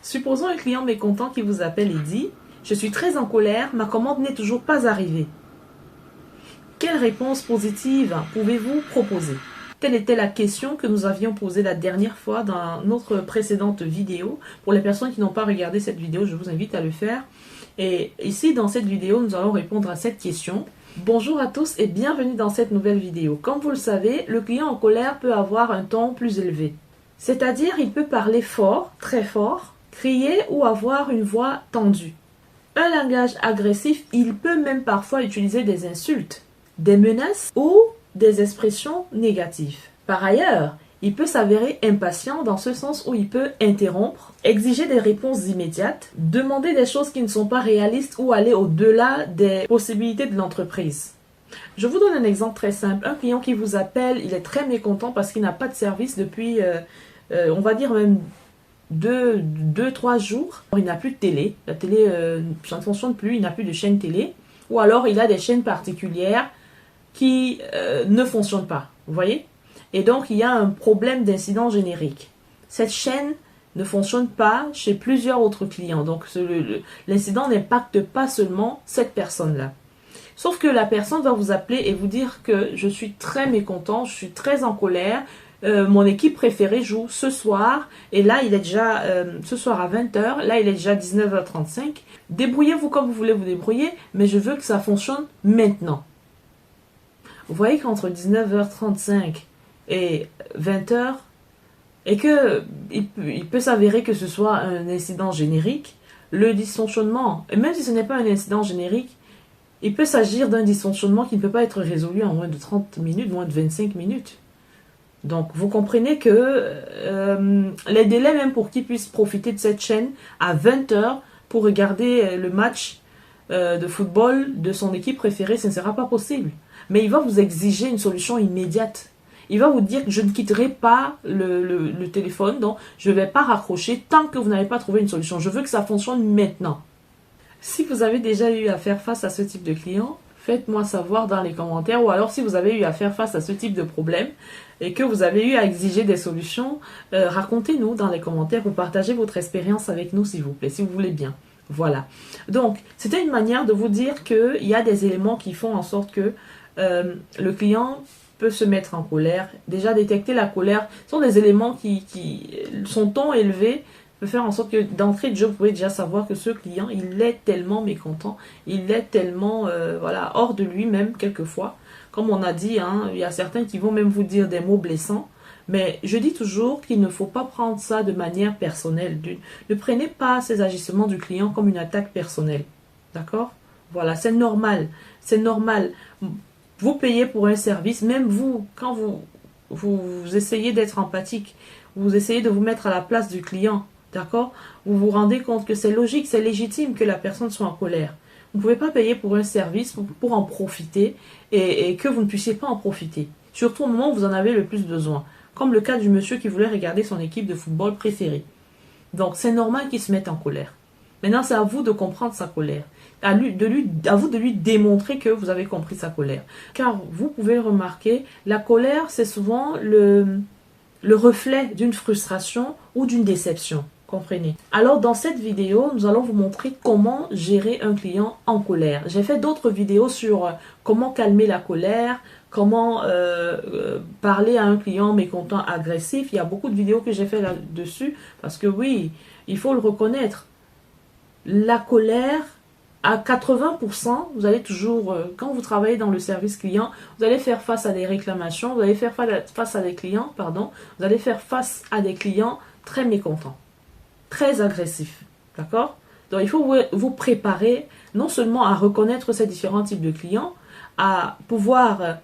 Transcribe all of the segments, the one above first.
Supposons un client mécontent qui vous appelle et dit « Je suis très en colère, ma commande n'est toujours pas arrivée. » Quelle réponse positive pouvez-vous proposer? Telle était la question que nous avions posée la dernière fois dans notre précédente vidéo. Pour les personnes qui n'ont pas regardé cette vidéo, je vous invite à le faire. Et ici, dans cette vidéo, nous allons répondre à cette question. Bonjour à tous et bienvenue dans cette nouvelle vidéo. Comme vous le savez, le client en colère peut avoir un ton plus élevé. C'est-à-dire, il peut parler fort, très fort, crier ou avoir une voix tendue. Un langage agressif, il peut même parfois utiliser des insultes, des menaces ou des expressions négatives. Par ailleurs, il peut s'avérer impatient dans ce sens où il peut interrompre, exiger des réponses immédiates, demander des choses qui ne sont pas réalistes ou aller au-delà des possibilités de l'entreprise. Je vous donne un exemple très simple. Un client qui vous appelle, il est très mécontent parce qu'il n'a pas de service depuis, on va dire même 2-3 jours. Il n'a plus de télé. La télé, ça ne fonctionne plus, il n'a plus de chaîne télé. Ou alors il a des chaînes particulières qui ne fonctionnent pas. Vous voyez? Et donc, il y a un problème d'incident générique. Cette chaîne ne fonctionne pas chez plusieurs autres clients. Donc, l'incident n'impacte pas seulement cette personne-là. Sauf que la personne va vous appeler et vous dire que je suis très mécontent, je suis très en colère, mon équipe préférée joue ce soir, et là, il est déjà, ce soir à 20h, là, il est déjà 19h35. Débrouillez-vous comme vous voulez vous débrouiller, mais je veux que ça fonctionne maintenant. Vous voyez qu'entre 19h35 et 20h, et que il peut s'avérer que ce soit un incident générique, le dysfonctionnement, et même si ce n'est pas un incident générique, il peut s'agir d'un dysfonctionnement qui ne peut pas être résolu en moins de 30 minutes, moins de 25 minutes. Donc, vous comprenez que les délais même pour qu'il puisse profiter de cette chaîne à 20h pour regarder le match de football de son équipe préférée, ce ne sera pas possible. Mais il va vous exiger une solution immédiate. Il va vous dire que je ne quitterai pas le téléphone, donc je ne vais pas raccrocher tant que vous n'avez pas trouvé une solution. Je veux que ça fonctionne maintenant. Si vous avez déjà eu à faire face à ce type de client, faites-moi savoir dans les commentaires. Ou alors si vous avez eu à faire face à ce type de problème et que vous avez eu à exiger des solutions, racontez-nous dans les commentaires ou partagez votre expérience avec nous s'il vous plaît, si vous voulez bien. Voilà. Donc, c'était une manière de vous dire qu'il y a des éléments qui font en sorte que le client peut se mettre en colère. Déjà, détecter la colère sont des éléments son ton élevé peut faire en sorte que d'entrée de jeu, vous pouvez déjà savoir que ce client, il est tellement mécontent, il est tellement voilà, hors de lui-même quelquefois. Comme on a dit, hein, il y a certains qui vont même vous dire des mots blessants. Mais je dis toujours qu'il ne faut pas prendre ça de manière personnelle. Ne prenez pas ces agissements du client comme une attaque personnelle. D'accord? Voilà, c'est normal. C'est normal. Vous payez pour un service, même vous, quand vous essayez d'être empathique, vous essayez de vous mettre à la place du client, d'accord? Vous vous rendez compte que c'est logique, c'est légitime que la personne soit en colère. Vous ne pouvez pas payer pour un service pour en profiter et que vous ne puissiez pas en profiter. Surtout au moment où vous en avez le plus besoin. Comme le cas du monsieur qui voulait regarder son équipe de football préférée. Donc c'est normal qu'il se mette en colère. Maintenant, c'est à vous de comprendre sa colère. À vous de lui démontrer que vous avez compris sa colère. Car vous pouvez remarquer, la colère, c'est souvent le reflet d'une frustration ou d'une déception. Comprenez? Alors, dans cette vidéo, nous allons vous montrer comment gérer un client en colère. J'ai fait d'autres vidéos sur comment calmer la colère, comment parler à un client mécontent agressif. Il y a beaucoup de vidéos que j'ai fait là-dessus parce que oui, il faut le reconnaître. La colère, à 80%, vous allez toujours, quand vous travaillez dans le service client, vous allez faire face à des réclamations, vous allez faire face à des clients, pardon, vous allez faire face à des clients très mécontents, très agressifs, d'accord? Donc il faut vous préparer non seulement à reconnaître ces différents types de clients, à pouvoir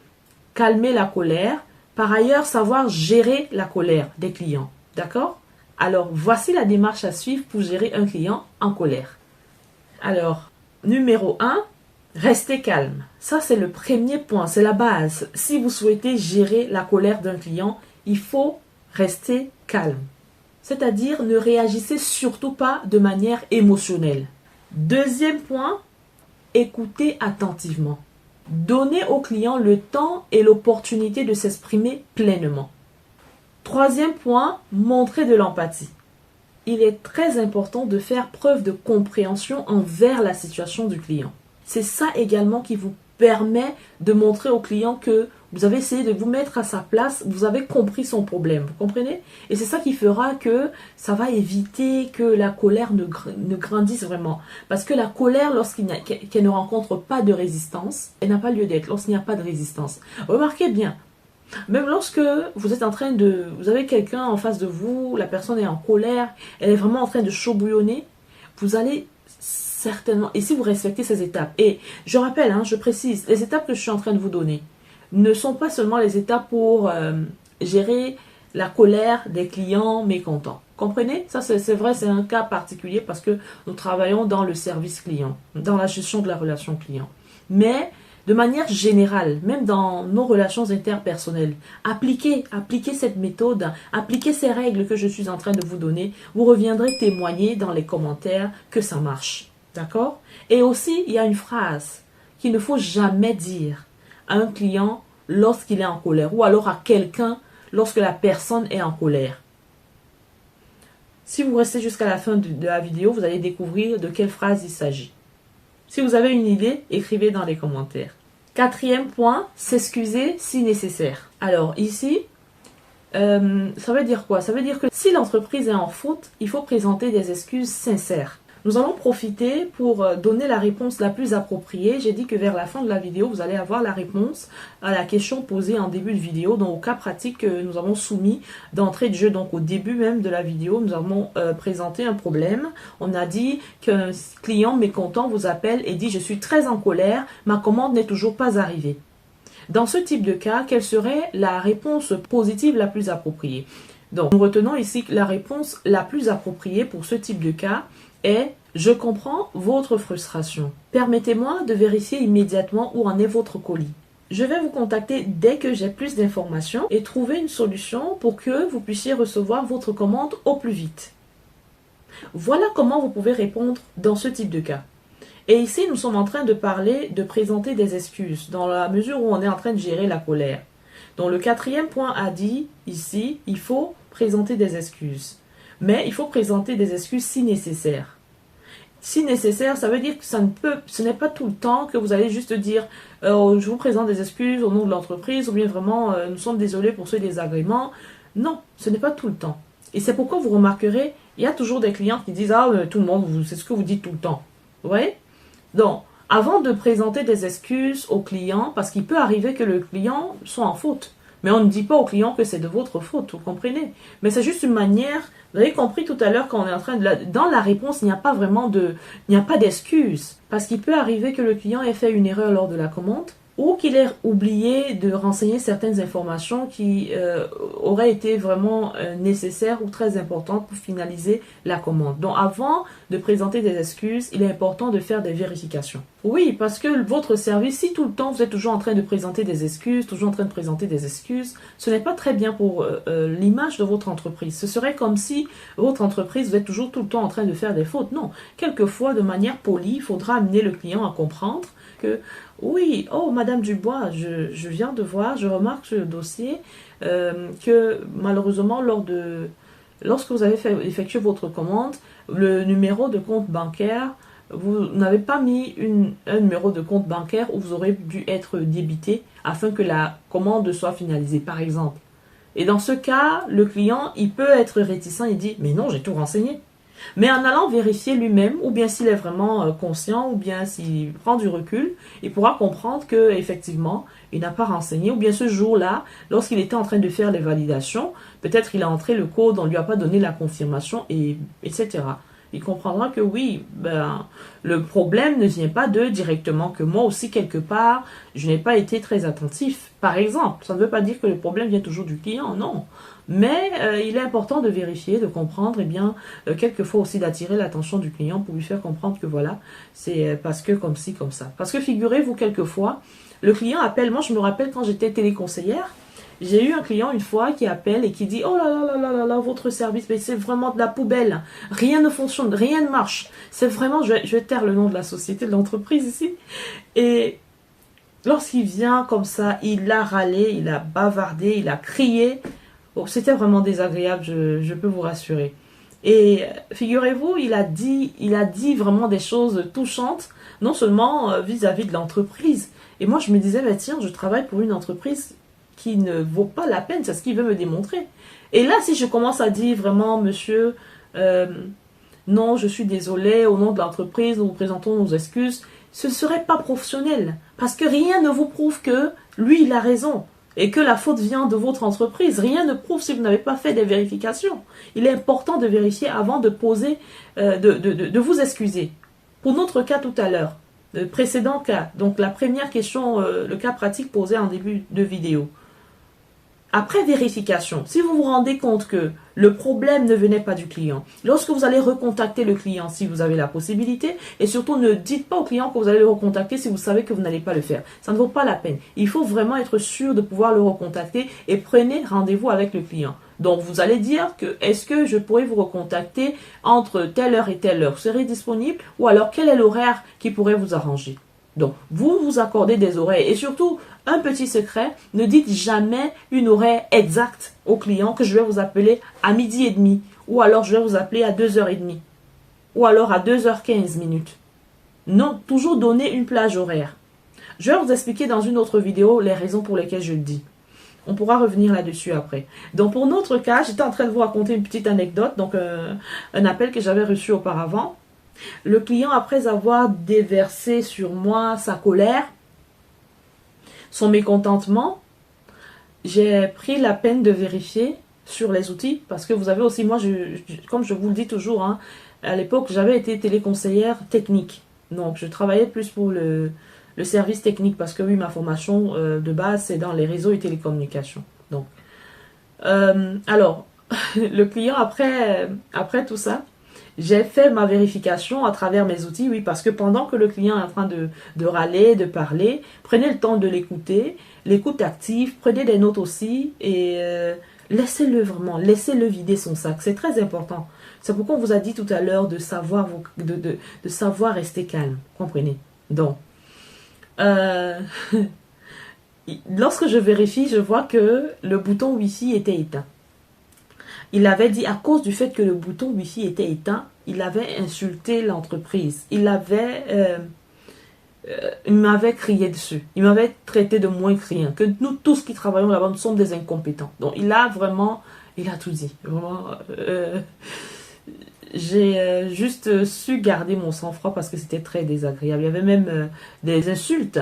calmer la colère, par ailleurs savoir gérer la colère des clients, d'accord? Alors, voici la démarche à suivre pour gérer un client en colère. Alors, numéro 1, restez calme. Ça, c'est le premier point, c'est la base. Si vous souhaitez gérer la colère d'un client, il faut rester calme. C'est-à-dire, ne réagissez surtout pas de manière émotionnelle. Deuxième point, écoutez attentivement. Donnez au client le temps et l'opportunité de s'exprimer pleinement. Troisième point, montrez de l'empathie. il est très important de faire preuve de compréhension envers la situation du client. C'est ça également qui vous permet de montrer au client que vous avez essayé de vous mettre à sa place, vous avez compris son problème, vous comprenez? Et c'est ça qui fera que ça va éviter que la colère ne grandisse vraiment. Parce que la colère, qu'elle ne rencontre pas de résistance, elle n'a pas lieu d'être, lorsqu'il n'y a pas de résistance. Remarquez bien, même lorsque vous êtes en train de... Vous avez quelqu'un en face de vous, la personne est en colère, elle est vraiment en train de chaud-bouillonner, vous allez certainement... Et si vous respectez ces étapes, et je rappelle, hein, je précise, les étapes que je suis en train de vous donner ne sont pas seulement les étapes pour gérer la colère des clients mécontents. Comprenez? Ça, c'est vrai, c'est un cas particulier parce que nous travaillons dans le service client, dans la gestion de la relation client. Mais... de manière générale, même dans nos relations interpersonnelles, appliquez cette méthode, appliquez ces règles que je suis en train de vous donner. Vous reviendrez témoigner dans les commentaires que ça marche. D'accord? Et aussi, il y a une phrase qu'il ne faut jamais dire à un client lorsqu'il est en colère ou alors à quelqu'un lorsque la personne est en colère. Si vous restez jusqu'à la fin de la vidéo, vous allez découvrir de quelle phrase il s'agit. Si vous avez une idée, écrivez dans les commentaires. 4e point, s'excuser si nécessaire. Alors ici, ça veut dire quoi? Ça veut dire que si l'entreprise est en faute, il faut présenter des excuses sincères. Nous allons profiter pour donner la réponse la plus appropriée. J'ai dit que vers la fin de la vidéo, vous allez avoir la réponse à la question posée en début de vidéo. Donc, au cas pratique que nous avons soumis d'entrée de jeu, donc au début même de la vidéo, nous avons présenté un problème. On a dit qu'un client mécontent vous appelle et dit « Je suis très en colère, ma commande n'est toujours pas arrivée ». Dans ce type de cas, quelle serait la réponse positive la plus appropriée? Donc, nous retenons ici que la réponse la plus appropriée pour ce type de cas est « Je comprends votre frustration. Permettez-moi de vérifier immédiatement où en est votre colis. Je vais vous contacter dès que j'ai plus d'informations et trouver une solution pour que vous puissiez recevoir votre commande au plus vite. » Voilà comment vous pouvez répondre dans ce type de cas. Et ici, nous sommes en train de parler de présenter des excuses dans la mesure où on est en train de gérer la colère. Donc le 4e point a dit ici, il faut présenter des excuses. Mais il faut présenter des excuses si nécessaire. Si nécessaire, ça veut dire que ce n'est pas tout le temps que vous allez juste dire je vous présente des excuses au nom de l'entreprise ou bien vraiment nous sommes désolés pour ce désagrément. Non, ce n'est pas tout le temps. Et c'est pourquoi vous remarquerez, il y a toujours des clients qui disent tout le monde, c'est ce que vous dites tout le temps. Vous voyez? Donc, avant de présenter des excuses au client, parce qu'il peut arriver que le client soit en faute. Mais on ne dit pas au client que c'est de votre faute, vous comprenez? Mais c'est juste une manière, vous avez compris tout à l'heure quand on est en train de... Dans la réponse, il n'y a pas vraiment de... Il n'y a pas d'excuse. Parce qu'il peut arriver que le client ait fait une erreur lors de la commande ou qu'il ait oublié de renseigner certaines informations qui auraient été vraiment nécessaires ou très importantes pour finaliser la commande. Donc avant de présenter des excuses, il est important de faire des vérifications. Oui, parce que votre service, si tout le temps vous êtes toujours en train de présenter des excuses, toujours en train de présenter des excuses, ce n'est pas très bien pour l'image de votre entreprise. Ce serait comme si votre entreprise, vous êtes toujours tout le temps en train de faire des fautes. Non, quelquefois, de manière polie, il faudra amener le client à comprendre que oui, oh Madame Dubois, je viens de voir, je remarque sur le dossier que malheureusement lorsque vous avez effectué votre commande, le numéro de compte bancaire, vous n'avez pas mis un numéro de compte bancaire où vous aurez dû être débité afin que la commande soit finalisée, par exemple. Et dans ce cas, le client, il peut être réticent, il dit « Mais non, j'ai tout renseigné ». Mais en allant vérifier lui-même, ou bien s'il est vraiment conscient, ou bien s'il prend du recul, il pourra comprendre que effectivement, il n'a pas renseigné, ou bien ce jour-là, lorsqu'il était en train de faire les validations, peut-être il a entré le code, on ne lui a pas donné la confirmation, etc. Il comprendra que oui, le problème ne vient pas d'eux directement, que moi aussi, quelque part, je n'ai pas été très attentif. Par exemple, ça ne veut pas dire que le problème vient toujours du client, non. Mais il est important de vérifier, de comprendre, et bien, quelquefois aussi d'attirer l'attention du client pour lui faire comprendre que voilà, c'est parce que comme ci, comme ça. Parce que figurez-vous, quelquefois, le client appelle, moi je me rappelle quand j'étais téléconseillère, j'ai eu un client une fois qui appelle et qui dit « Oh là là là là là là, votre service, mais c'est vraiment de la poubelle. Rien ne fonctionne, rien ne marche. C'est vraiment, je vais taire le nom de la société, de l'entreprise ici. » Et lorsqu'il vient comme ça, il a râlé, il a bavardé, il a crié. Oh, c'était vraiment désagréable, je peux vous rassurer. Et figurez-vous, il a dit vraiment des choses touchantes, non seulement vis-à-vis de l'entreprise. Et moi, je me disais, bah, tiens, je travaille pour une entreprise qui ne vaut pas la peine, c'est ce qu'il veut me démontrer. Et là, si je commence à dire vraiment, monsieur, non, je suis désolé, au nom de l'entreprise, nous vous présentons nos excuses, ce ne serait pas professionnel. Parce que rien ne vous prouve que lui, il a raison. Et que la faute vient de votre entreprise. Rien ne prouve si vous n'avez pas fait des vérifications. Il est important de vérifier avant de poser, de vous excuser. Pour notre cas tout à l'heure, le précédent cas, donc la première question, le cas pratique posé en début de vidéo. Après vérification, si vous vous rendez compte que le problème ne venait pas du client, lorsque vous allez recontacter le client si vous avez la possibilité, et surtout ne dites pas au client que vous allez le recontacter si vous savez que vous n'allez pas le faire. Ça ne vaut pas la peine. Il faut vraiment être sûr de pouvoir le recontacter et prenez rendez-vous avec le client. Donc vous allez dire que est-ce que je pourrais vous recontacter entre telle heure et telle heure, vous serez disponible, ou alors quel est l'horaire qui pourrait vous arranger. Donc, vous vous accordez des horaires. Et surtout, un petit secret, ne dites jamais une horaire exacte au client que je vais vous appeler à 12h30. Ou alors, je vais vous appeler à 2h30. Ou alors à 2h15 minutes. Non, toujours donner une plage horaire. Je vais vous expliquer dans une autre vidéo les raisons pour lesquelles je le dis. On pourra revenir là-dessus après. Donc, pour notre cas, j'étais en train de vous raconter une petite anecdote. Donc, un appel que j'avais reçu auparavant. Le client, après avoir déversé sur moi sa colère, son mécontentement, j'ai pris la peine de vérifier sur les outils, parce que vous avez aussi, moi, comme je vous le dis toujours, hein, à l'époque, j'avais été téléconseillère technique. Donc, je travaillais plus pour le service technique, parce que oui, ma formation de base, c'est dans les réseaux et télécommunications. Donc, alors, le client, après tout ça, j'ai fait ma vérification à travers mes outils, oui, parce que pendant que le client est en train de râler, de parler, prenez le temps de l'écouter, l'écoute active, prenez des notes aussi et laissez-le vraiment, laissez-le vider son sac, c'est très important. C'est pourquoi on vous a dit tout à l'heure de savoir, de savoir rester calme, comprenez. Donc, lorsque je vérifie, je vois que le bouton Wi-Fi était éteint. Il avait dit, à cause du fait que le bouton Wi-Fi était éteint, il avait insulté l'entreprise. Il m'avait crié dessus. Il m'avait traité de moins que rien. Que nous tous qui travaillons là-bas, nous sommes des incompétents. Donc, il a tout dit. Vraiment, j'ai juste su garder mon sang-froid parce que c'était très désagréable. Il y avait même des insultes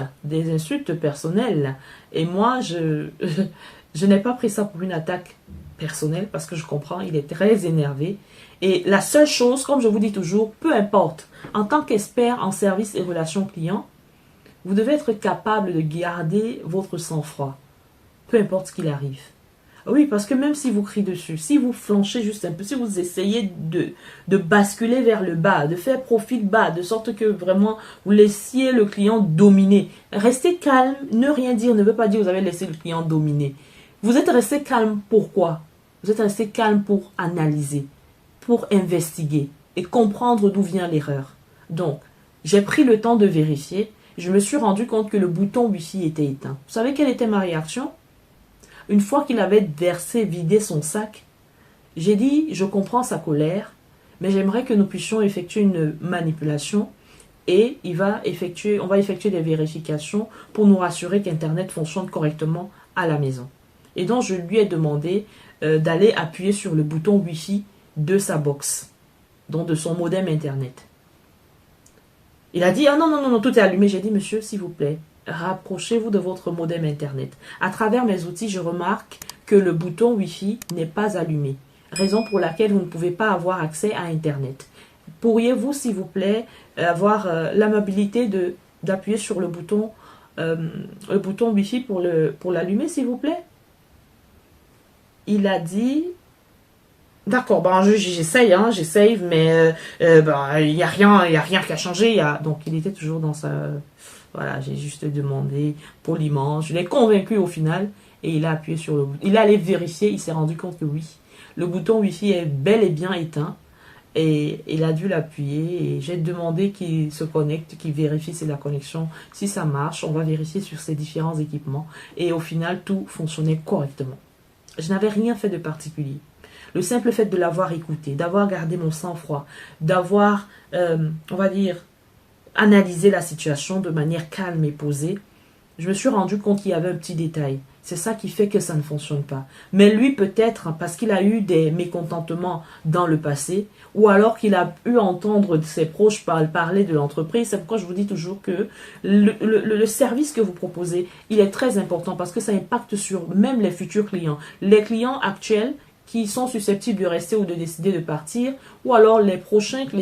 personnelles. Et moi, je n'ai pas pris ça pour une attaque personnel parce que je comprends, il est très énervé. Et la seule chose, comme je vous dis toujours, peu importe, en tant qu'expert en service et relations clients, vous devez être capable de garder votre sang-froid, peu importe ce qu'il arrive. Oui, parce que même si vous criez dessus, si vous flanchez juste un peu, si vous essayez de basculer vers le bas, de faire profil bas, de sorte que vraiment vous laissiez le client dominer, restez calme, ne rien dire ne veut pas dire que vous avez laissé le client dominer. Vous êtes resté calme pourquoi? Vous êtes resté calme pour analyser, pour investiguer et comprendre d'où vient l'erreur. Donc, j'ai pris le temps de vérifier. Je me suis rendu compte que le bouton Wi-Fi était éteint. Vous savez quelle était ma réaction? Une fois qu'il avait vidé son sac, j'ai dit, je comprends sa colère, mais j'aimerais que nous puissions effectuer une manipulation et on va effectuer des vérifications pour nous rassurer qu'Internet fonctionne correctement à la maison. Et donc, je lui ai demandé d'aller appuyer sur le bouton Wi-Fi de sa box, donc de son modem Internet. Il a dit, ah non, tout est allumé. J'ai dit, monsieur, s'il vous plaît, rapprochez-vous de votre modem Internet. À travers mes outils, je remarque que le bouton Wi-Fi n'est pas allumé, raison pour laquelle vous ne pouvez pas avoir accès à Internet. Pourriez-vous, s'il vous plaît, avoir l'amabilité d'appuyer sur le bouton Wi-Fi pour l'allumer, s'il vous plaît? Il a dit, d'accord, j'essaye, mais il n'y a rien qui a changé. Donc, il était toujours dans sa... Voilà, j'ai juste demandé poliment. Je l'ai convaincu au final et il a appuyé sur le bouton. Il est allé vérifier, il s'est rendu compte que oui, le bouton Wi-Fi est bel et bien éteint et il a dû l'appuyer. Et j'ai demandé qu'il se connecte, qu'il vérifie si la connexion, si ça marche. On va vérifier sur ces différents équipements et au final, tout fonctionnait correctement. Je n'avais rien fait de particulier. Le simple fait de l'avoir écouté, d'avoir gardé mon sang-froid, d'avoir, on va dire, analysé la situation de manière calme et posée, je me suis rendu compte qu'il y avait un petit détail. C'est ça qui fait que ça ne fonctionne pas. Mais lui, peut-être, parce qu'il a eu des mécontentements dans le passé, ou alors qu'il a eu à entendre ses proches parler de l'entreprise. C'est pourquoi je vous dis toujours que le service que vous proposez, il est très important parce que ça impacte sur même les futurs clients. Les clients actuels qui sont susceptibles de rester ou de décider de partir, ou alors les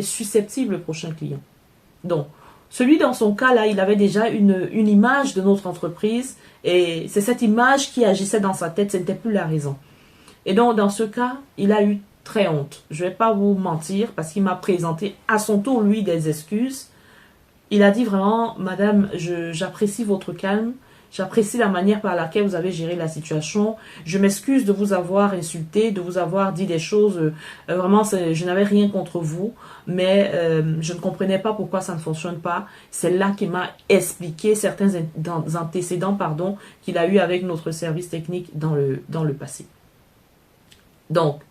susceptibles prochains clients. Donc, celui dans son cas là, il avait déjà une image de notre entreprise et c'est cette image qui agissait dans sa tête, ce n'était plus la raison. Et donc dans ce cas, il a eu très honte. Je ne vais pas vous mentir parce qu'il m'a présenté à son tour lui des excuses. Il a dit vraiment, madame, j'apprécie votre calme. J'apprécie la manière par laquelle vous avez géré la situation. Je m'excuse de vous avoir insulté, de vous avoir dit des choses. Vraiment, je n'avais rien contre vous, mais je ne comprenais pas pourquoi ça ne fonctionne pas. C'est là qu'il m'a expliqué certains antécédents qu'il a eu avec notre service technique dans le passé. Donc,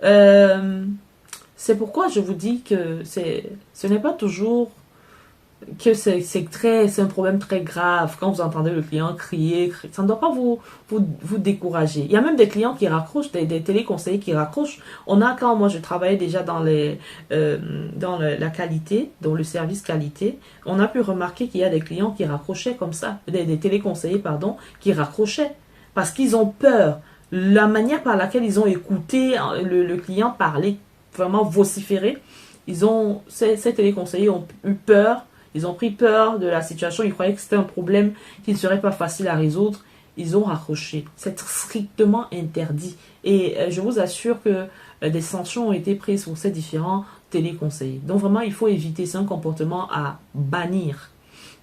c'est pourquoi je vous dis que ce n'est pas toujours que c'est un problème très grave quand vous entendez le client crier, ça ne doit pas vous décourager. Il y a même des clients qui raccrochent, des téléconseillers qui raccrochent. Quand moi je travaillais déjà dans la qualité, dans le service qualité, on a pu remarquer qu'il y a des clients qui raccrochaient comme ça, des téléconseillers qui raccrochaient parce qu'ils ont peur. La manière par laquelle ils ont écouté le client parler, vraiment vociférer, ces téléconseillers ont eu peur. Ils ont pris peur de la situation. Ils croyaient que c'était un problème qui ne serait pas facile à résoudre. Ils ont raccroché. C'est strictement interdit. Et je vous assure que des sanctions ont été prises pour ces différents téléconseillers. Donc vraiment, il faut éviter. C'est un comportement à bannir.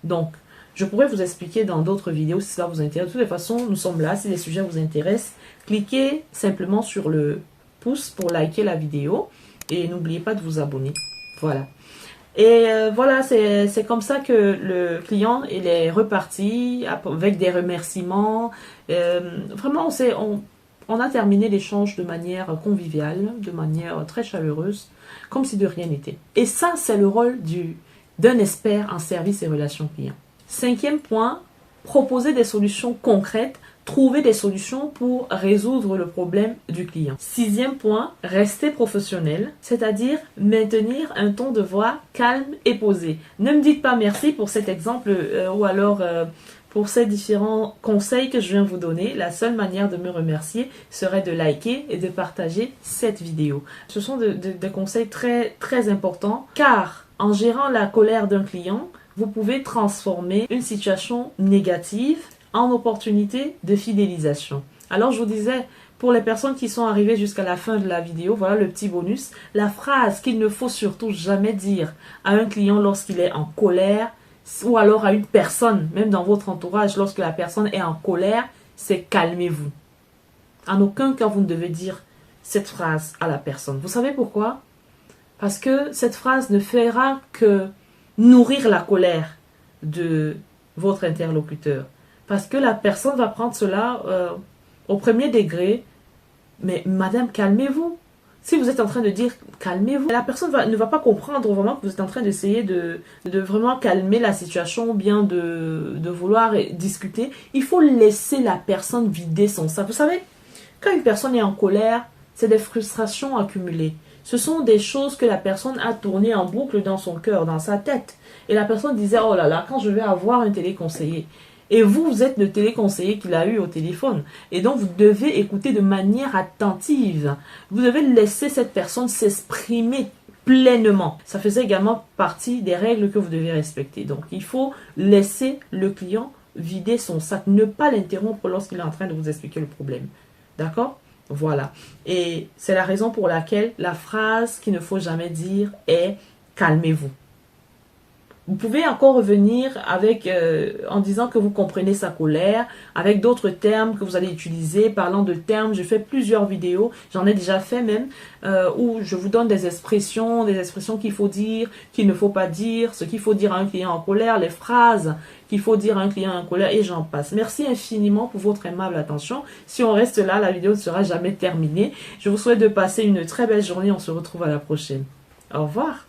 Donc, je pourrais vous expliquer dans d'autres vidéos si ça vous intéresse. De toutes les façons, nous sommes là. Si les sujets vous intéressent, cliquez simplement sur le pouce pour liker la vidéo. Et n'oubliez pas de vous abonner. Voilà. Et voilà, c'est comme ça que le client il est reparti avec des remerciements. Vraiment, on a terminé l'échange de manière conviviale, de manière très chaleureuse, comme si de rien n'était. Et ça, c'est le rôle d'un expert en service et relations clients. 5e point, proposer des solutions concrètes. Trouver des solutions pour résoudre le problème du client. 6e point, rester professionnel, c'est-à-dire maintenir un ton de voix calme et posé. Ne me dites pas merci pour cet exemple ou alors pour ces différents conseils que je viens vous donner. La seule manière de me remercier serait de liker et de partager cette vidéo. Ce sont des conseils très, très importants car en gérant la colère d'un client, vous pouvez transformer une situation négative en opportunité de fidélisation. Alors je vous disais, pour les personnes qui sont arrivées jusqu'à la fin de la vidéo, voilà le petit bonus, la phrase qu'il ne faut surtout jamais dire à un client lorsqu'il est en colère, ou alors à une personne, même dans votre entourage, lorsque la personne est en colère, c'est calmez-vous. En aucun cas vous ne devez dire cette phrase à la personne. Vous savez pourquoi? Parce que cette phrase ne fera que nourrir la colère de votre interlocuteur. Parce que la personne va prendre cela au premier degré. Mais madame, calmez-vous. Si vous êtes en train de dire calmez-vous, la personne ne va pas comprendre vraiment que vous êtes en train d'essayer de vraiment calmer la situation ou bien de vouloir discuter. Il faut laisser la personne vider son sac. Vous savez, quand une personne est en colère, c'est des frustrations accumulées. Ce sont des choses que la personne a tournées en boucle dans son cœur, dans sa tête. Et la personne disait, oh là là, quand je vais avoir un téléconseiller. Et vous êtes le téléconseiller qu'il a eu au téléphone. Et donc, vous devez écouter de manière attentive. Vous devez laisser cette personne s'exprimer pleinement. Ça faisait également partie des règles que vous devez respecter. Donc, il faut laisser le client vider son sac. Ne pas l'interrompre lorsqu'il est en train de vous expliquer le problème. D'accord? Voilà. Et c'est la raison pour laquelle la phrase qu'il ne faut jamais dire est « calmez-vous ». Vous pouvez encore revenir avec en disant que vous comprenez sa colère, avec d'autres termes que vous allez utiliser. Parlant de termes, je fais plusieurs vidéos, j'en ai déjà fait même, où je vous donne des expressions qu'il faut dire, qu'il ne faut pas dire, ce qu'il faut dire à un client en colère, les phrases qu'il faut dire à un client en colère, et j'en passe. Merci infiniment pour votre aimable attention. Si on reste là, la vidéo ne sera jamais terminée. Je vous souhaite de passer une très belle journée. On se retrouve à la prochaine. Au revoir.